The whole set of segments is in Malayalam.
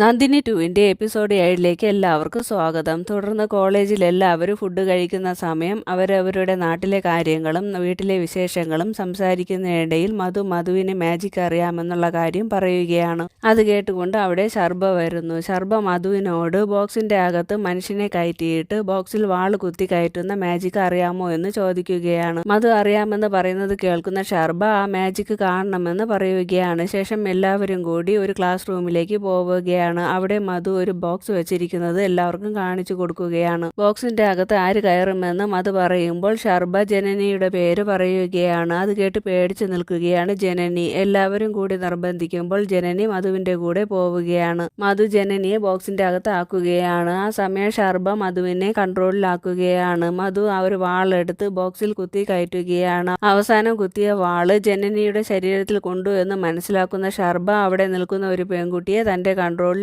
നന്ദിനി 2-ന്റെ എപ്പിസോഡ് 7ലേക്ക് എല്ലാവർക്കും സ്വാഗതം. തുടർന്ന് കോളേജിൽ എല്ലാവരും ഫുഡ് കഴിക്കുന്ന സമയം അവരവരുടെ നാട്ടിലെ കാര്യങ്ങളും വീട്ടിലെ വിശേഷങ്ങളും സംസാരിക്കുന്നതിനിടയിൽ മധുവിന് മാജിക് അറിയാമെന്നുള്ള കാര്യം പറയുകയാണ്. അത് കേട്ടുകൊണ്ട് അവിടെ ശർബ വരുന്നു. ശർബ മധുവിനോട് ബോക്സിന്റെ അകത്ത് മനുഷ്യനെ കയറ്റിയിട്ട് ബോക്സിൽ വാള് കുത്തി കയറ്റുന്ന മാജിക് അറിയാമോ എന്ന് ചോദിക്കുകയാണ്. മധു അറിയാമെന്ന് പറയുന്നത് കേൾക്കുന്ന ശർബ ആ മാജിക് കാണണമെന്ന് പറയുകയാണ്. ശേഷം എല്ലാവരും കൂടി ഒരു ക്ലാസ് റൂമിലേക്ക് പോവുകയാണ്. അവിടെ മധു ഒരു ബോക്സ് വെച്ചിരിക്കുന്നത് എല്ലാവർക്കും കാണിച്ചു കൊടുക്കുകയാണ്. ബോക്സിന്റെ അകത്ത് ആര് കയറുമെന്ന് മധു പറയുമ്പോൾ ശർബ ജനനിയുടെ പേര് പറയുകയാണ്. അത് കേട്ട് പേടിച്ചു നിൽക്കുകയാണ് ജനനി. എല്ലാവരും കൂടി നിർബന്ധിക്കുമ്പോൾ ജനനി മധുവിന്റെ കൂടെ പോവുകയാണ്. മധു ജനനിയെ ബോക്സിന്റെ അകത്ത് ആക്കുകയാണ്. ആ സമയം ശർബ മധുവിനെ കൺട്രോളിലാക്കുകയാണ്. മധു ആ ഒരു വാളെടുത്ത് ബോക്സിൽ കുത്തി കയറ്റുകയാണ്. അവസാനം കുത്തിയ വാള് ജനനിയുടെ ശരീരത്തിൽ കൊണ്ടു എന്ന് മനസ്സിലാക്കുന്ന ശർബ അവിടെ നിൽക്കുന്ന ഒരു പെൺകുട്ടിയെ തന്റെ കൺട്രോളിലാക്കുകയാണ്.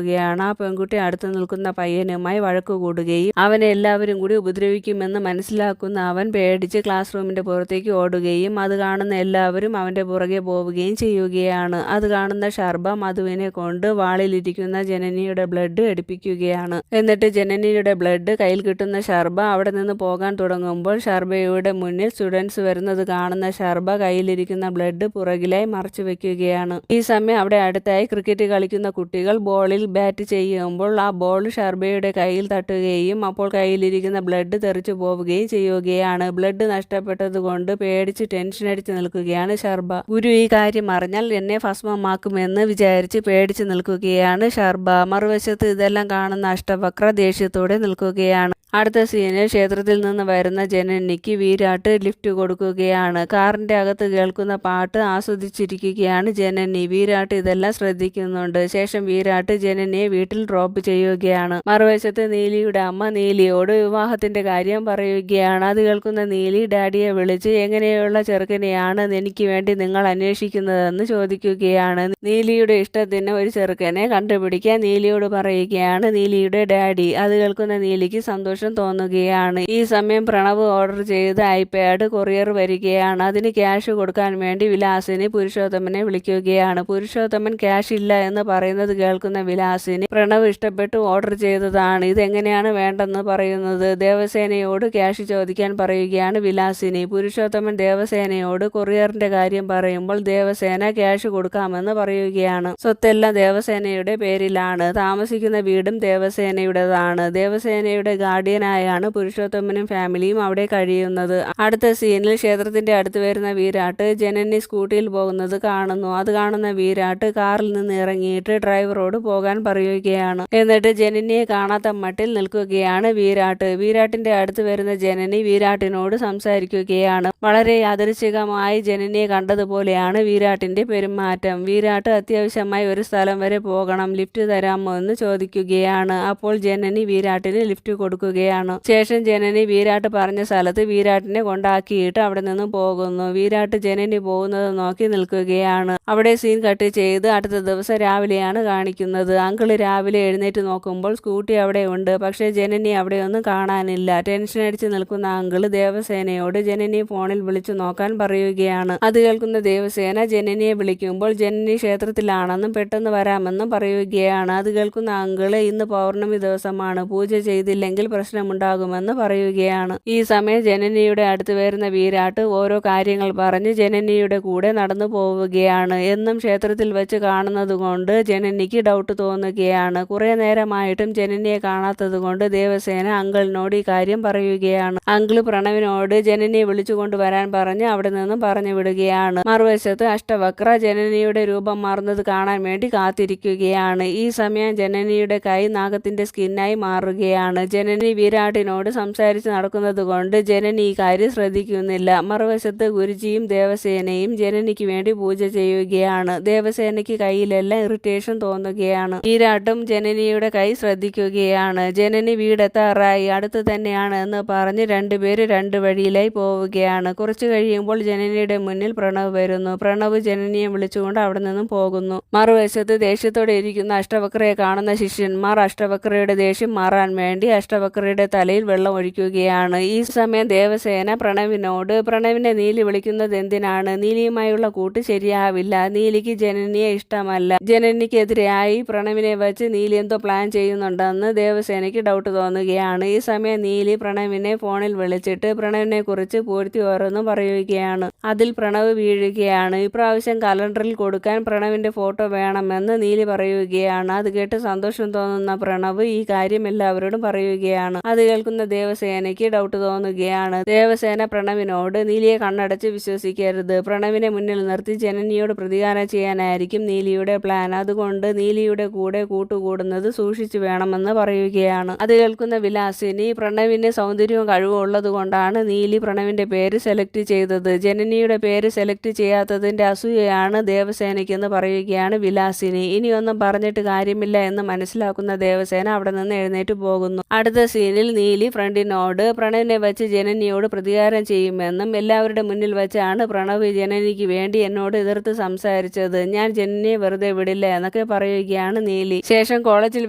ആ പെൺകുട്ടി അടുത്ത് നിൽക്കുന്ന പയ്യനുമായി വഴക്കു കൂടുകയും അവനെ എല്ലാവരും കൂടി ഉപദ്രവിക്കുമെന്ന് മനസ്സിലാക്കുന്ന അവൻ പേടിച്ച് ക്ലാസ് റൂമിന്റെ പുറത്തേക്ക് ഓടുകയും അത് കാണുന്ന എല്ലാവരും അവന്റെ പുറകെ പോവുകയും ചെയ്യുകയാണ്. അത് കാണുന്ന ശർബ മധുവിനെ കൊണ്ട് വാളിലിരിക്കുന്ന ജനനിയുടെ ബ്ലഡ് എടുപ്പിക്കുകയാണ്. എന്നിട്ട് ജനനിയുടെ ബ്ലഡ് കയ്യിൽ കിട്ടുന്ന ശർബ അവിടെ നിന്ന് പോകാൻ തുടങ്ങുമ്പോൾ ശർബയുടെ മുന്നിൽ സ്റ്റുഡൻസ് വരുന്നത് കാണുന്ന ശർബ കയ്യിലിരിക്കുന്ന ബ്ലഡ് പുറകിലായി മറച്ചു വെക്കുകയാണ്. ഈ സമയം അവിടെ അടുത്തായി ക്രിക്കറ്റ് കളിക്കുന്ന കുട്ടികൾ ബോളിൽ ബാറ്റ് ചെയ്യുമ്പോൾ ആ ബോൾ ശർബയുടെ കയ്യിൽ തട്ടുകയും അപ്പോൾ കയ്യിലിരിക്കുന്ന ബ്ലഡ് തെറിച്ചു പോവുകയും ചെയ്യുകയാണ്. ബ്ലഡ് നഷ്ടപ്പെട്ടത് കൊണ്ട് പേടിച്ച് ടെൻഷൻ അടിച്ച് നിൽക്കുകയാണ് ശർബ. ഗുരു ഈ കാര്യം അറിഞ്ഞാൽ എന്നെ ഭസ്മമാക്കുമെന്ന് വിചാരിച്ച് പേടിച്ച് നിൽക്കുകയാണ് ശർബ. മറുവശത്ത് ഇതെല്ലാം കാണുന്ന അഷ്ടവക്ര ദേഷ്യത്തോടെ നിൽക്കുകയാണ്. അടുത്ത സീനിൽ ക്ഷേത്രത്തിൽ നിന്ന് വരുന്ന ജനനിക്ക് വീരാട്ട് ലിഫ്റ്റ് കൊടുക്കുകയാണ്. കാറിന്റെ അകത്ത് കേൾക്കുന്ന പാട്ട് ആസ്വദിച്ചിരിക്കുകയാണ് ജനനി. വീരാട്ട് ഇതെല്ലാം ശ്രദ്ധിക്കുന്നുണ്ട്. ശേഷം വീരാട്ട് ജനനിയെ വീട്ടിൽ ഡ്രോപ്പ് ചെയ്യുകയാണ്. മറുവശത്ത് നീലിയുടെ അമ്മ നീലിയോട് വിവാഹത്തിന്റെ കാര്യം പറയുകയാണ്. അത് കേൾക്കുന്ന നീലി ഡാഡിയെ വിളിച്ച് എങ്ങനെയുള്ള ചെറുക്കനെയാണ് എനിക്ക് വേണ്ടി നിങ്ങൾ അന്വേഷിക്കുന്നതെന്ന് ചോദിക്കുകയാണ്. നീലിയുടെ ഇഷ്ടത്തിന് ഒരു ചെറുക്കനെ കണ്ടുപിടിക്കാൻ നീലിയോട് പറയുകയാണ് നീലിയുടെ ഡാഡി. അത് കേൾക്കുന്ന നീലിക്ക് സന്തോഷം തോന്നുകയാണ്. ഈ സമയം പ്രണവ് ഓർഡർ ചെയ്ത് ഐപാഡ് കൊറിയർ വരികയാണ്. അതിന് ക്യാഷ് കൊടുക്കാൻ വേണ്ടി വിലാസിനി പുരുഷോത്തമനെ വിളിക്കുകയാണ്. പുരുഷോത്തമൻ ക്യാഷ് ഇല്ല എന്ന് പറയുന്നത് കേൾക്കുന്ന വിലാസിനി പ്രണവ് ഇഷ്ടപ്പെട്ട് ഓർഡർ ചെയ്തതാണ്, ഇതെങ്ങനെയാണ് വേണ്ടെന്ന് പറയുന്നത്. ദേവസേനയോട് ക്യാഷ് ചോദിക്കാൻ പറയുകയാണ് വിലാസിനി. പുരുഷോത്തമൻ ദേവസേനയോട് കൊറിയറിന്റെ കാര്യം പറയുമ്പോൾ ദേവസേന ക്യാഷ് കൊടുക്കാമെന്ന് പറയുകയാണ്. സ്വത്തെല്ലാം ദേവസേനയുടെ പേരിലാണ്. താമസിക്കുന്ന വീടും ദേവസേനയുടേതാണ്. ദേവസേനയുടെ ഗാർഡിയനായാണ് പുരുഷോത്തമനും ഫാമിലിയും അവിടെ കഴിയുന്നത്. അടുത്ത സീനിൽ ക്ഷേത്രത്തിന്റെ അടുത്ത് വരുന്ന വീരാട്ട് ജനനി സ്കൂട്ടിയിൽ പോകുന്നത് കാണുന്നു. അത് കാണുന്ന വീരാട്ട് കാറിൽ നിന്ന് ഇറങ്ങിയിട്ട് ഡ്രൈവറോട് പോകാൻ പറയുകയാണ്. എന്നിട്ട് ജനനിയെ കാണാത്ത മട്ടിൽ നിൽക്കുകയാണ് വീരാട്ട്. വീരാട്ടിന്റെ അടുത്ത് വരുന്ന ജനനി വീരാട്ടിനോട് സംസാരിക്കുകയാണ്. വളരെ യാദൃച്ഛികമായി ജനനിയെ കണ്ടതുപോലെയാണ് വീരാട്ടിന്റെ പെരുമാറ്റം. വീരാട്ട് അത്യാവശ്യമായി ഒരു സ്ഥലം വരെ പോകണം, ലിഫ്റ്റ് തരാമോ എന്ന് ചോദിക്കുകയാണ്. അപ്പോൾ ജനനി വീരാട്ടിന് ലിഫ്റ്റ് കൊടുക്കുകയാണ്. ശേഷം ജനനി വീരാട്ട് പറഞ്ഞ സ്ഥലത്ത് വീരാട്ടിനെ കൊണ്ടാക്കിയിട്ട് അവിടെ നിന്ന് പോകുന്നു. വീരാട്ട് ജനനി പോകുന്നത് നോക്കി നിൽക്കുകയാണ്. അവിടെ സീൻ കട്ട് ചെയ്ത് അടുത്ത ദിവസം രാവിലെയാണ് കാണിക്കുന്നത്. അങ്കിള് രാവിലെ എഴുന്നേറ്റ് നോക്കുമ്പോൾ സ്കൂട്ടി അവിടെ ഉണ്ട്. പക്ഷേ ജനനി അവിടെ ഒന്നും കാണാനില്ല. ടെൻഷൻ അടിച്ച് നിൽക്കുന്ന അങ്കിള് ദേവസേനയോട് ജനനി ഫോണിൽ വിളിച്ചു നോക്കാൻ പറയുകയാണ്. അത് കേൾക്കുന്ന ദേവസേന ജനനിയെ വിളിക്കുമ്പോൾ ജനനി ക്ഷേത്രത്തിലാണെന്നും പെട്ടെന്ന് വരാമെന്നും പറയുകയാണ്. അത് കേൾക്കുന്ന അങ്കിള് ഇന്ന് പൗർണമി ദിവസമാണ്, പൂജ ചെയ്തില്ലെങ്കിൽ പ്രശ്നമുണ്ടാകുമെന്ന് പറയുകയാണ്. ഈ സമയം ജനനിയുടെ അടുത്ത് വരുന്ന വീരാട്ട് ഓരോ കാര്യങ്ങൾ പറഞ്ഞ് ജനനിയുടെ കൂടെ നടന്നു പോവുകയാണ്. എന്നും ക്ഷേത്രത്തിൽ വെച്ച് കാണുന്നത് കൊണ്ട് ജനനിക്ക് ഡൗട്ട് തോന്നുകയാണ്. കുറെ നേരമായിട്ടും ജനനിയെ കാണാത്തത് കൊണ്ട് ദേവസേന അങ്കിളിനോട് ഈ കാര്യം പറയുകയാണ്. അങ്കിള് പ്രണവിനോട് ജനനിയെ വിളിച്ചുകൊണ്ട് വരാൻ പറഞ്ഞ് അവിടെ നിന്നും പറഞ്ഞു വിടുകയാണ്. മറുവശത്ത് അഷ്ടവക്ര ജനനിയുടെ രൂപം മാറുന്നത് കാണാൻ വേണ്ടി കാത്തിരിക്കുകയാണ്. ഈ സമയം ജനനിയുടെ കൈ നാഗത്തിന്റെ സ്കിന്നായി മാറുകയാണ്. ജനനി വീരാട്ടിനോട് സംസാരിച്ച് നടക്കുന്നത് കൊണ്ട് ജനനി ഈ കാര്യം ശ്രദ്ധിക്കുന്നില്ല. മറുവശത്ത് ഗുരുജിയും ദേവസേനയും ജനനിക്ക് വേണ്ടി പൂജ ചെയ്യുകയാണ്. ദേവസേനയ്ക്ക് കയ്യിലെല്ലാം ഇറിറ്റേഷൻ തോന്നുകയാണ്. വീരാട്ടും ജനനിയുടെ കൈ ശ്രദ്ധിക്കുകയാണ്. ജനനി വീടെത്താറായി, അടുത്ത് തന്നെയാണ് എന്ന് പറഞ്ഞ് രണ്ടുപേര് രണ്ട് വഴിയിലായി പോവുകയാണ്. കുറച്ചു കഴിയുമ്പോൾ ജനനിയുടെ മുന്നിൽ പ്രണവ് വരുന്നു. പ്രണവ് ജനനിയെ വിളിച്ചുകൊണ്ട് അവിടെ നിന്നും പോകുന്നു. മറുവശത്ത് ദേഷ്യത്തോടെ ഇരിക്കുന്ന അഷ്ടവക്രയെ കാണുന്ന ശിഷ്യന്മാർ അഷ്ടവക്രയുടെ ദേഷ്യം മാറാൻ വേണ്ടി അഷ്ടവക്ര ആശാവക്രയുടെ തലയിൽ വെള്ളം ഒഴിക്കുകയാണ്. ഈ സമയം ദേവസേന പ്രണവിനോട്, പ്രണവിനെ നീലി വിളിക്കുന്നത് എന്തിനാണ്? നീലിയുമായുള്ള കൂട്ട് ശരിയാവില്ല. നീലിക്ക് ജനനിയെ ഇഷ്ടമല്ല. ജനനിക്കെതിരെയായി പ്രണവിനെ വെച്ച് നീലി എന്തോ പ്ലാൻ ചെയ്യുന്നുണ്ടെന്ന് ദേവസേനയ്ക്ക് ഡൗട്ട് തോന്നുകയാണ്. ഈ സമയം നീലി പ്രണവിനെ ഫോണിൽ വിളിച്ചിട്ട് പ്രണവിനെ കുറിച്ച് പൂർത്തി ഓരോന്നും പറയുകയാണ്. അതിൽ പ്രണവ് വീഴുകയാണ്. ഇപ്രാവശ്യം കലണ്ടറിൽ കൊടുക്കാൻ പ്രണവിന്റെ ഫോട്ടോ വേണമെന്ന് നീലി പറയുകയാണ്. അത് കേട്ട് സന്തോഷം തോന്നുന്ന പ്രണവ് ഈ കാര്യം എല്ലാവരോടും പറയുകയാണ്. അത് കേൾക്കുന്ന ദേവസേനയ്ക്ക് ഡൗട്ട് തോന്നുകയാണ്. ദേവസേന പ്രണവിനോട്, നീലിയെ കണ്ണടച്ച് വിശ്വസിക്കരുത്. പ്രണവിനെ മുന്നിൽ നിർത്തി ജനനിയോട് പ്രതികാരം ചെയ്യാനായിരിക്കും നീലിയുടെ പ്ലാൻ. അതുകൊണ്ട് നീലിയുടെ കൂടെ കൂട്ടുകൂടുന്നത് സൂക്ഷിച്ചു വേണമെന്ന് പറയുകയാണ്. അത് കേൾക്കുന്ന വിലാസിനി, പ്രണവിന് സൗന്ദര്യവും കഴിവും ഉള്ളത് കൊണ്ടാണ് നീലി പ്രണവിന്റെ പേര് സെലക്ട് ചെയ്തത്. ജനനിയുടെ പേര് സെലക്ട് ചെയ്യാത്തതിന്റെ അസൂയയാണ് ദേവസേനയ്ക്കെന്ന് പറയുകയാണ് വിലാസിനി. ഇനിയൊന്നും പറഞ്ഞിട്ട് കാര്യമില്ല എന്ന് മനസ്സിലാക്കുന്ന ദേവസേന അവിടെ നിന്ന് എഴുന്നേറ്റ് പോകുന്നു. അടുത്ത സീനിൽ നീലി ഫ്രണ്ടിനോട്, പ്രണവിനെ വെച്ച് ജനനിയോട് പ്രതികാരം ചെയ്യുമെന്നും എല്ലാവരുടെ മുന്നിൽ വെച്ചാണ് പ്രണവ് ജനനിക്ക് വേണ്ടി എന്നോട് എതിർത്ത് സംസാരിച്ചത്. ഞാൻ ജനനിയെ വെറുതെ വിടില്ല എന്നൊക്കെ പറയുകയാണ് നീലി. ശേഷം കോളേജിൽ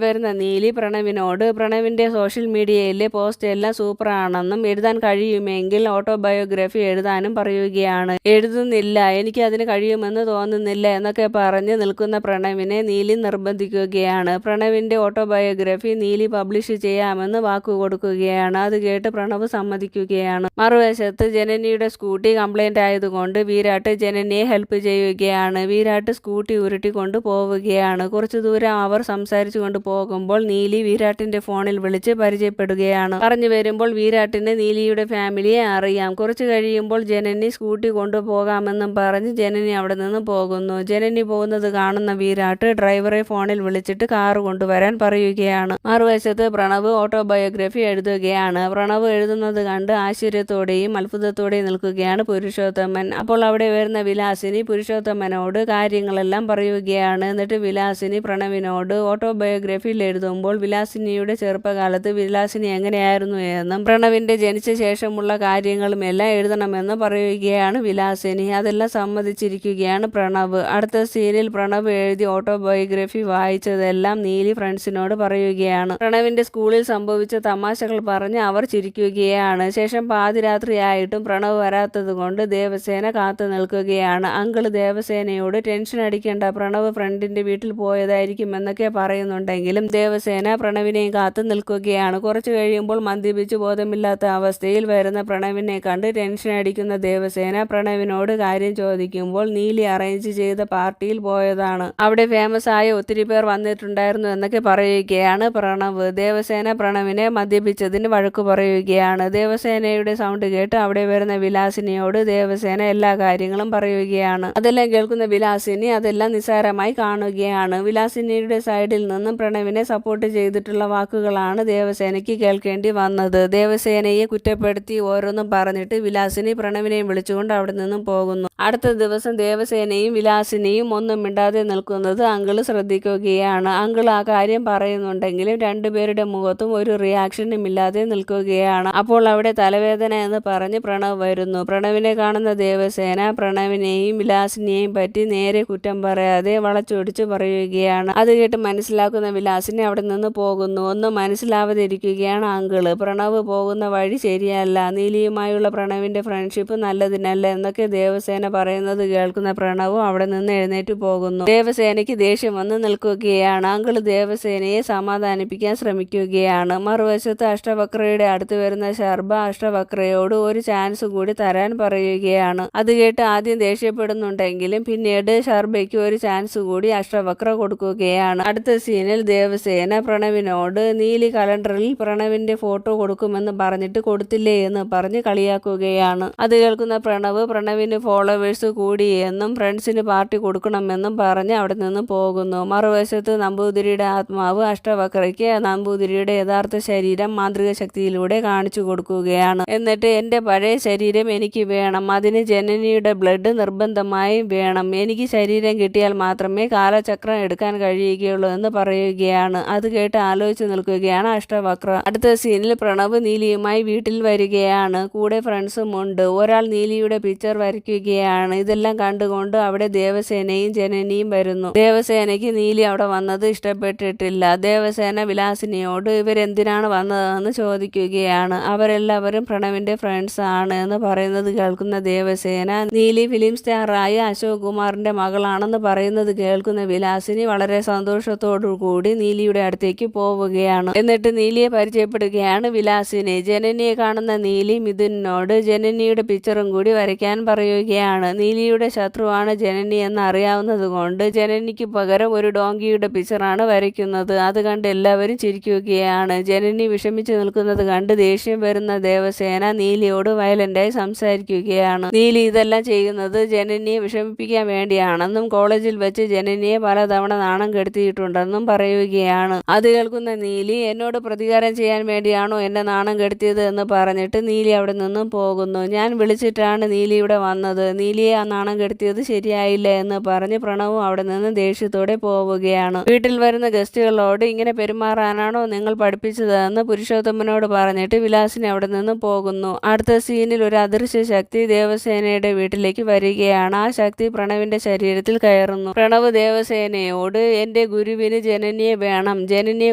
വരുന്ന നീലി പ്രണവിനോട്, പ്രണവിന്റെ സോഷ്യൽ മീഡിയയിലെ പോസ്റ്റ് എല്ലാം സൂപ്പറാണെന്നും എഴുതാൻ കഴിയുമെങ്കിൽ ഓട്ടോബയോഗ്രഫി എഴുതാനും പറയുകയാണ്. എഴുതുന്നില്ല, എനിക്ക് അതിന് കഴിയുമെന്ന് തോന്നുന്നില്ല എന്നൊക്കെ പറഞ്ഞ് നിൽക്കുന്ന പ്രണവിനെ നീലി നിർബന്ധിക്കുകയാണ്. പ്രണവിന്റെ ഓട്ടോബയോഗ്രഫി നീലി പബ്ലിഷ് ചെയ്യാമെന്ന് വാക്കുകൊടുക്കുകയാണ്. അത് കേട്ട് പ്രണവ് സമ്മതിക്കുകയാണ്. മറുവശത്ത് ജനനിയുടെ സ്കൂട്ടി കംപ്ലൈന്റ് ആയതുകൊണ്ട് വിരാട്ട് ജനനിയെ ഹെൽപ്പ് ചെയ്യുകയാണ്. വിരാട്ട് സ്കൂട്ടി ഉരുട്ടിക്കൊണ്ട് പോവുകയാണ്. കുറച്ചു ദൂരം അവർ സംസാരിച്ചു കൊണ്ട് പോകുമ്പോൾ നീലി വിരാട്ടിന്റെ ഫോണിൽ വിളിച്ച് പരിചയപ്പെടുകയാണ്. പറഞ്ഞു വരുമ്പോൾ വിരാട്ടിന് നീലിയുടെ ഫാമിലിയെ അറിയാം. കുറച്ചു കഴിയുമ്പോൾ ജനനി സ്കൂട്ടി കൊണ്ടുപോകാമെന്നും പറഞ്ഞ് ജനനി അവിടെ നിന്ന് പോകുന്നു. ജനനി പോകുന്നത് കാണുന്ന വിരാട്ട് ഡ്രൈവറെ ഫോണിൽ വിളിച്ചിട്ട് കാറ് കൊണ്ടുവരാൻ പറയുകയാണ്. മറുവശത്ത് പ്രണവ് ഓട്ടോബയോഗ്രഫി എഴുതുകയാണ്. പ്രണവ് എഴുതുന്നത് കണ്ട് ആശ്ചര്യത്തോടെയും അത്ഭുതത്തോടെയും നിൽക്കുകയാണ് പുരുഷോത്തമൻ. അപ്പോൾ അവിടെ വരുന്ന വിലാസിനി പുരുഷോത്തമനോട് കാര്യങ്ങളെല്ലാം പറയുകയാണ്. എന്നിട്ട് വിലാസിനി പ്രണവിനോട് ഓട്ടോബയോഗ്രഫിയിൽ എഴുതുമ്പോൾ വിലാസിനിയുടെ ചെറുപ്പകാലത്ത് വിലാസിനി എങ്ങനെയായിരുന്നു എന്നും പ്രണവിന്റെ ജനിച്ച ശേഷമുള്ള കാര്യങ്ങളും എല്ലാം എഴുതണമെന്ന് പറയുകയാണ് വിലാസിനി. അതെല്ലാം സമ്മതിച്ചിരിക്കുകയാണ് പ്രണവ്. അടുത്ത സീനിൽ പ്രണവ് എഴുതി ഓട്ടോബയോഗ്രഫി വായിച്ചതെല്ലാം നീലി ഫ്രണ്ട്സിനോട് പറയുകയാണ്. പ്രണവിന്റെ സ്കൂളിൽ സംഭവിച്ച തമാശകൾ പറഞ്ഞ് അവർ ചിരിക്കുകയാണ്. ശേഷം പാതിരാത്രിയായിട്ടും പ്രണവ് വരാത്തത് കൊണ്ട് ദേവസേന കാത്തു നിൽക്കുകയാണ്. അങ്കിള് ദേവസേനയോട് ടെൻഷൻ അടിക്കേണ്ട, പ്രണവ് ഫ്രണ്ടിന്റെ വീട്ടിൽ പോയതായിരിക്കും എന്നൊക്കെ പറയുന്നുണ്ടെങ്കിലും ദേവസേന പ്രണവിനെയും കാത്തു നിൽക്കുകയാണ്. കുറച്ചു കഴിയുമ്പോൾ മദ്യപിച്ച് ബോധമില്ലാത്ത അവസ്ഥയിൽ വരുന്ന പ്രണവിനെ കണ്ട് ടെൻഷൻ അടിക്കുന്ന ദേവസേന പ്രണവിനോട് കാര്യം ചോദിക്കുമ്പോൾ നീലി അറേഞ്ച് ചെയ്ത പാർട്ടിയിൽ പോയതാണ്, അവിടെ ഫേമസ് ആയ ഒത്തിരി പേർ വന്നിട്ടുണ്ടായിരുന്നു എന്നൊക്കെ പറയുകയാണ് പ്രണവ്. ദേവസേന പ്രണവിനെ മദ്യപിച്ചതിന് വഴക്കു പറയുകയാണ്. ദേവസേനയുടെ സൗണ്ട് കേട്ട് അവിടെ വരുന്ന വിലാസിനിയോട് ദേവസേന എല്ലാ കാര്യങ്ങളും പറയുകയാണ്. അതെല്ലാം കേൾക്കുന്ന വിലാസിനി അതെല്ലാം നിസ്സാരമായി കാണുകയാണ്. വിലാസിനിയുടെ സൈഡിൽ നിന്നും പ്രണവിനെ സപ്പോർട്ട് ചെയ്തിട്ടുള്ള വാക്കുകളാണ് ദേവസേനയ്ക്ക് കേൾക്കേണ്ടി വന്നത്. ദേവസേനയെ കുറ്റപ്പെടുത്തി ഓരോന്നും പറഞ്ഞിട്ട് വിലാസിനി പ്രണവിനെയും വിളിച്ചുകൊണ്ട് അവിടെ നിന്നും പോകുന്നു. അടുത്ത ദിവസം ദേവസേനയും വിലാസിനിയും ഒന്നും മിണ്ടാതെ നിൽക്കുന്നത് അങ്കിള് ശ്രദ്ധിക്കുകയാണ്. അങ്കിൾ ആ കാര്യം പറയുന്നുണ്ടെങ്കിലും രണ്ടുപേരുടെ മുഖത്തും ഒരു റിയാക്ഷനും ഇല്ലാതെ നിൽക്കുകയാണ്. അപ്പോൾ അവിടെ തലവേദന എന്ന് പറഞ്ഞ് പ്രണവ് വരുന്നു. പ്രണവിനെ കാണുന്ന ദേവസേന പ്രണവിനെയും വിലാസിനിയെയും പറ്റി നേരെ കുറ്റം പറയാതെ വളച്ചൊടിച്ച് പറയുകയാണ്. അത് കേട്ട് മനസ്സിലാക്കുന്ന വിലാസിനി അവിടെ നിന്ന് പോകുന്നു. ഒന്നും മനസ്സിലാവാതെ ഇരിക്കുകയാണ് അങ്കിള്. പ്രണവ് പോകുന്ന വഴി ശരിയല്ല, നീലിയുമായുള്ള പ്രണവിന്റെ ഫ്രണ്ട്ഷിപ്പ് നല്ലതിനല്ല എന്നൊക്കെ ദേവസേന പറയുന്നത് കേൾക്കുന്ന പ്രണവും അവിടെ നിന്ന് എഴുന്നേറ്റ് പോകുന്നു. ദേവസേനയ്ക്ക് ദേഷ്യം വന്ന് നിൽക്കുകയാണ്. അങ്കിള് ദേവസേനയെ സമാധാനിപ്പിക്കാൻ ശ്രമിക്കുകയാണ്. മറുവശത്ത് അഷ്ടവക്രയുടെ അടുത്ത് വരുന്ന ശർബ അഷ്ടവക്രയോട് ഒരു ചാൻസ് കൂടി തരാൻ പറയുകയാണ്. അത് കേട്ട് ആദ്യം ദേഷ്യപ്പെടുന്നുണ്ടെങ്കിലും പിന്നീട് ശർബയ്ക്ക് ഒരു ചാൻസ് കൂടി അഷ്ടവക്ര കൊടുക്കുകയാണ്. അടുത്ത സീനിൽ ദേവസേന പ്രണവിനോട് നീലി കലണ്ടറിൽ പ്രണവിന്റെ ഫോട്ടോ കൊടുക്കുമെന്ന് പറഞ്ഞിട്ട് കൊടുത്തില്ലേ എന്ന് പറഞ്ഞ് കളിയാക്കുകയാണ്. അത് കേൾക്കുന്ന പ്രണവ് പ്രണവിന് ഫോളോവേഴ്സ് കൂടിയെന്നും ഫ്രണ്ട്സിന് പാർട്ടി കൊടുക്കണമെന്നും പറഞ്ഞ് അവിടെ നിന്ന് പോകുന്നു. മറുവശത്ത് നമ്പൂതിരിയുടെ ആത്മാവ് അഷ്ടവക്രയ്ക്ക് നമ്പൂതിരിയുടെ യഥാർത്ഥ ശരീരം മാന്ത്രിക ശക്തിയിലൂടെ കാണിച്ചു കൊടുക്കുകയാണ്. എന്നിട്ട് എന്റെ പഴയ ശരീരം എനിക്ക് വേണം, അതിന് ജനനിയുടെ ബ്ലഡ് നിർബന്ധമായും വേണം, എനിക്ക് ശരീരം കിട്ടിയാൽ മാത്രമേ കാലചക്രം എടുക്കാൻ കഴിയുകയുള്ളൂ എന്ന് പറയുകയാണ്. അത് കേട്ട് ആലോചിച്ച് നിൽക്കുകയാണ് അഷ്ടവക്ര. അടുത്ത സീനിൽ പ്രണവ് നീലിയുമായി വീട്ടിൽ വരികയാണ്. കൂടെ ഫ്രണ്ട്സും ഉണ്ട്. ഒരാൾ നീലിയുടെ പിക്ചർ വരയ്ക്കുകയാണ്. ഇതെല്ലാം കണ്ടുകൊണ്ട് അവിടെ ദേവസേനയും ജനനിയും വരുന്നു. ദേവസേനയ്ക്ക് നീലി അവിടെ വന്നത് ഇഷ്ടപ്പെട്ടിട്ടില്ല. ദേവസേന വിലാസിനിയോട് ഇവരെന്തിനാണ് എന്തിനാണ് വന്നതെന്ന് ചോദിക്കുകയാണ്. അവരെല്ലാവരും പ്രണവിന്റെ ഫ്രണ്ട്സ് ആണ് എന്ന് പറയുന്നത് കേൾക്കുന്ന ദേവസേന നീലി ഫിലിം സ്റ്റാറായ അശോക് കുമാറിന്റെ മകളാണെന്ന് പറയുന്നത് കേൾക്കുന്ന വിലാസിനി വളരെ സന്തോഷത്തോടു കൂടി നീലിയുടെ അടുത്തേക്ക് പോവുകയാണ്. എന്നിട്ട് നീലിയെ പരിചയപ്പെടുകയാണ് വിലാസിനി. ജനനിയെ കാണുന്ന നീലി മിഥുനോട് ജനനിയുടെ പിക്ചറും കൂടി വരയ്ക്കാൻ പറയുകയാണ്. നീലിയുടെ ശത്രുവാണ് ജനനി എന്ന് അറിയാവുന്നത് കൊണ്ട് ജനനിക്ക് പകരം ഒരു ഡോങ്കിയുടെ പിക്ചറാണ് വരയ്ക്കുന്നത്. അത് കണ്ട് എല്ലാവരും ചിരിക്കുകയാണ്. ജനനി വിഷമിച്ചു നിൽക്കുന്നത് കണ്ട് ദേഷ്യം വരുന്ന ദേവസേന നീലിയോട് വയലന്റായി സംസാരിക്കുകയാണ്. നീലി ഇതെല്ലാം ചെയ്യുന്നത് ജനനിയെ വിഷമിപ്പിക്കാൻ വേണ്ടിയാണെന്നും കോളേജിൽ വെച്ച് ജനനിയെ പലതവണ നാണം കെടുത്തിയിട്ടുണ്ടെന്നും പറയുകയാണ്. അത് കേൾക്കുന്ന നീലി എന്നോട് പ്രതികാരം ചെയ്യാൻ വേണ്ടിയാണോ എന്നെ നാണം കെടുത്തിയത് എന്ന് പറഞ്ഞിട്ട് നീലി അവിടെ നിന്നും പോകുന്നു. ഞാൻ വിളിച്ചിട്ടാണ് നീലി ഇവിടെ വന്നത്. നീലിയെ ആ നാണം കെടുത്തിയത് ശരിയായില്ല എന്ന് പറഞ്ഞ് പ്രണവും അവിടെ നിന്ന് ദേഷ്യത്തോടെ പോവുകയാണ്. വീട്ടിൽ വരുന്ന ഗസ്റ്റുകളോട് ഇങ്ങനെ പെരുമാറാനാണോ നിങ്ങൾ പഠിപ്പിച്ചതെന്ന് പുരുഷോത്തമനോട് പറഞ്ഞിട്ട് വിലാസിനി അവിടെ നിന്ന് പോകുന്നു. അടുത്ത സീനിൽ ഒരു അദൃശ്യ ശക്തി ദേവസേനയുടെ വീട്ടിലേക്ക് വരികയാണ്. ആ ശക്തി പ്രണവിന്റെ ശരീരത്തിൽ കയറുന്നു. പ്രണവ് ദേവസേനയോട് എന്റെ ഗുരുവിന് ജനനിയെ വേണം, ജനനിയെ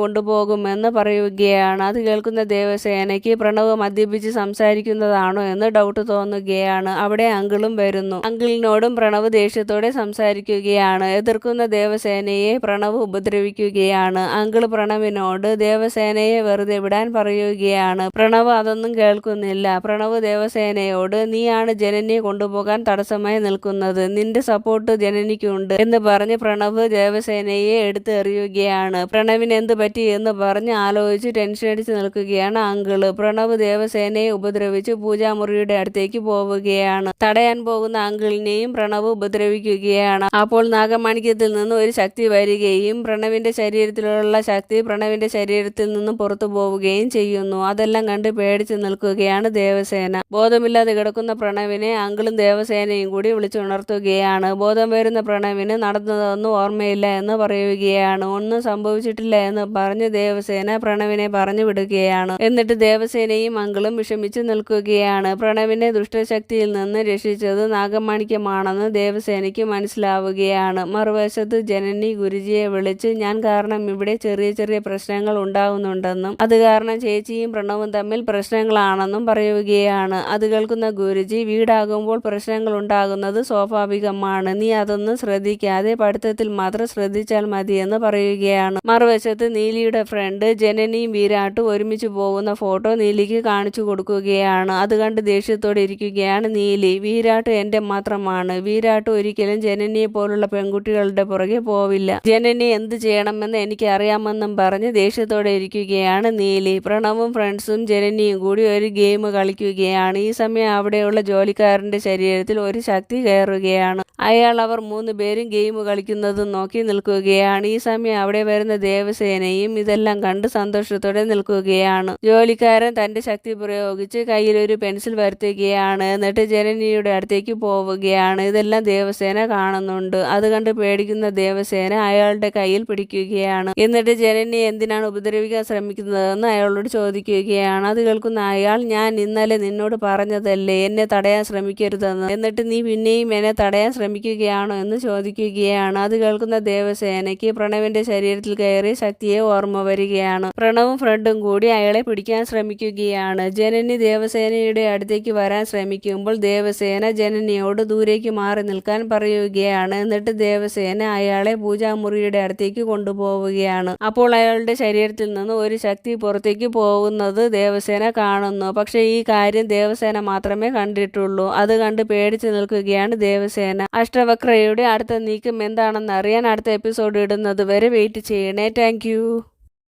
കൊണ്ടുപോകുമെന്ന് പറയുകയാണ്. അത് കേൾക്കുന്ന ദേവസേനയ്ക്ക് പ്രണവ് മദ്യപിച്ച് സംസാരിക്കുന്നതാണോ എന്ന് ഡൗട്ട് തോന്നുകയാണ്. അവിടെ അങ്കിളും വരുന്നു. അങ്കിളിനോടും പ്രണവ് ദേഷ്യത്തോടെ സംസാരിക്കുകയാണ്. എതിർക്കുന്ന ദേവസേനയെ പ്രണവ് ഉപദ്രവിക്കുകയാണ്. അങ്കിൾ പ്രണവിനോട് ദേവസേനയെ വെറുതെ വിടാൻ പറയുകയാണ്. പ്രണവ് അതൊന്നും കേൾക്കുന്നില്ല. പ്രണവ് ദേവസേനയോട് നീയാണ് ജനനിയെ കൊണ്ടുപോകാൻ തടസ്സമായി നിൽക്കുന്നത്, നിന്റെ സപ്പോർട്ട് ജനനിക്കുണ്ട് എന്ന് പറഞ്ഞ് പ്രണവ് ദേവസേനയെ എടുത്ത് എറിയുകയാണ്. പ്രണവിന് എന്ത് പറ്റി എന്ന് പറഞ്ഞ് ആലോചിച്ച് ടെൻഷൻ അടിച്ച് നിൽക്കുകയാണ് അങ്കിള്. പ്രണവ് ദേവസേനയെ ഉപദ്രവിച്ച് പൂജാമുറിയുടെ അടുത്തേക്ക് പോവുകയാണ്. തടയാൻ പോകുന്ന അങ്കിളിനെയും പ്രണവ് ഉപദ്രവിക്കുകയാണ്. അപ്പോൾ നാഗമാണിക്യത്തിൽ നിന്ന് ഒരു ശക്തി വരികയും പ്രണവിന്റെ ശരീരത്തിലുള്ള ശക്തി പ്രണവിന്റെ ശരീരത്തിൽ നിന്നും പുറത്തു പോവുകയും ചെയ്യുന്നു. അതെല്ലാം കണ്ട് പേടിച്ച് നിൽക്കുകയാണ് ദേവസേന. ബോധമില്ലാതെ കിടക്കുന്ന പ്രണവിനെ അങ്കിളും ദേവസേനയും കൂടി വിളിച്ചുണർത്തുകയാണ്. ബോധം വരുന്ന പ്രണവിന് നടന്നതൊന്നും ഓർമ്മയില്ല എന്ന് പറയുകയാണ്. ഒന്നും സംഭവിച്ചിട്ടില്ല എന്ന് പറഞ്ഞ് ദേവസേന പ്രണവിനെ പറഞ്ഞു വിടുകയാണ്. എന്നിട്ട് ദേവസേനയും അങ്കിളും വിഷമിച്ച് നിൽക്കുകയാണ്. പ്രണവിനെ ദുഷ്ടശക്തിയിൽ നിന്ന് രക്ഷിച്ചത് നാഗമാണിക്യമാണെന്ന് ദേവസേനയ്ക്ക് മനസ്സിലാവുകയാണ്. മറുവശത്ത് ജനനി ഗുരുജിയെ വിളിച്ച് ഞാൻ കാരണം ഇവിടെ ചെറിയ ചെറിയ പ്രശ്നങ്ങൾ ഉണ്ടാകുന്നുണ്ടെന്നും അത് കാരണം ചേച്ചിയും പ്രണവും തമ്മിൽ പ്രശ്നങ്ങളാണെന്നും പറയുകയാണ്. അത് കേൾക്കുന്ന ഗുരുജി വീടാകുമ്പോൾ പ്രശ്നങ്ങൾ ഉണ്ടാകുന്നത് സ്വാഭാവികമാണ്, നീ അതൊന്നും ശ്രദ്ധിക്കാതെ പഠിത്തത്തിൽ മാത്രം ശ്രദ്ധിച്ചാൽ മതിയെന്ന് പറയുകയാണ്. മറുവശത്ത് നീലിയുടെ ഫ്രണ്ട് ജനനിയും വീരാട്ടും ഒരുമിച്ച് പോകുന്ന ഫോട്ടോ നീലിക്ക് കാണിച്ചു കൊടുക്കുകയാണ്. അത് കണ്ട് ദേഷ്യത്തോടെ ഇരിക്കുകയാണ് നീലി. വീരാട്ട് എന്റെ മാത്രമാണ്, വീരാട്ട് ഒരിക്കലും ജനനിയെ പോലുള്ള പെൺകുട്ടികളുടെ പുറകെ പോവില്ല, ജനനി എന്ത് ചെയ്യണമെന്ന് എനിക്ക് അറിയാമെന്നും പറഞ്ഞ് ദേഷ്യത്തോടെ ഇരിക്കുകയാണ് നീലി. പ്രണവും ഫ്രണ്ട്സും ജനനിയും കൂടി ഒരു ഗെയിം കളിക്കുകയാണ്. ഈ സമയം അവിടെയുള്ള ജോലിക്കാരന്റെ ശരീരത്തിൽ ഒരു ശക്തി കയറുകയാണ്. അയാൾ അവർ 3 പേരും ഗെയിം കളിക്കുന്നത് നോക്കി നിൽക്കുകയാണ്. ഈ സമയം അവിടെ വരുന്ന ദേവസേനയും ഇതെല്ലാം കണ്ട് സന്തോഷത്തോടെ നിൽക്കുകയാണ്. ജോലിക്കാരൻ തന്റെ ശക്തി പ്രയോഗിച്ച് കയ്യിൽ ഒരു പെൻസിൽ വരുത്തുകയാണ്. എന്നിട്ട് ജനനിയുടെ അടുത്തേക്ക് പോവുകയാണ്. ഇതെല്ലാം ദേവസേന കാണുന്നുണ്ട്. അത് കണ്ട് പേടിക്കുന്ന ദേവസേന അയാളുടെ കയ്യിൽ പിടിക്കുകയാണ്. എന്നിട്ട് ജനനിയെ എന്തിനാണ് ഉപദ്രവിക്കാൻ ശ്രമിക്കുന്നതെന്ന് അയാളോട് ചോദിക്കുകയാണ്. അത് കേൾക്കുന്ന അയാൾ ഞാൻ ഇന്നലെ നിന്നോട് പറഞ്ഞതല്ലേ എന്നെ തടയാൻ ശ്രമിക്കരുതെന്ന്, എന്നിട്ട് നീ പിന്നെയും എന്നെ തടയാൻ ശ്രമിക്കുകയാണോ എന്ന് ചോദിക്കുകയാണ്. അത് കേൾക്കുന്ന ദേവസേനയ്ക്ക് പ്രണവിന്റെ ശരീരത്തിൽ കയറിയ ശക്തിയെ ഓർമ്മ വരികയാണ്. പ്രണവും ഫ്രണ്ടും കൂടി അയാളെ പിടിക്കാൻ ശ്രമിക്കുകയാണ്. ജനനി ദേവസേനയുടെ അടുത്തേക്ക് വരാൻ ശ്രമിക്കുമ്പോൾ ദേവസേന ജനനിയോട് ദൂരേക്ക് മാറി നിൽക്കാൻ പറയുകയാണ്. എന്നിട്ട് ദേവസേന അയാളെ പൂജാമുറിയുടെ അടുത്തേക്ക് കൊണ്ടുപോവുകയാണ്. അപ്പോൾ അയാളുടെ ശരീരത്തിൽ നിന്ന് ഒരു ശക്തി പുറത്തേക്ക് പോകുന്നത് ദേവസേന കാണുന്നു. പക്ഷെ ഈ കാര്യം ദേവസേന മാത്രമേ കണ്ടിട്ടുള്ളൂ. അത് കണ്ട് പേടിച്ച് നിൽക്കുകയാണ് ദേവസേന. അഷ്ടവക്രയുടെ അടുത്ത നീക്കം എന്താണെന്ന് അറിയാൻ അടുത്ത എപ്പിസോഡ് ഇടുന്നത് വരെ വെയിറ്റ് ചെയ്യണേ. താങ്ക്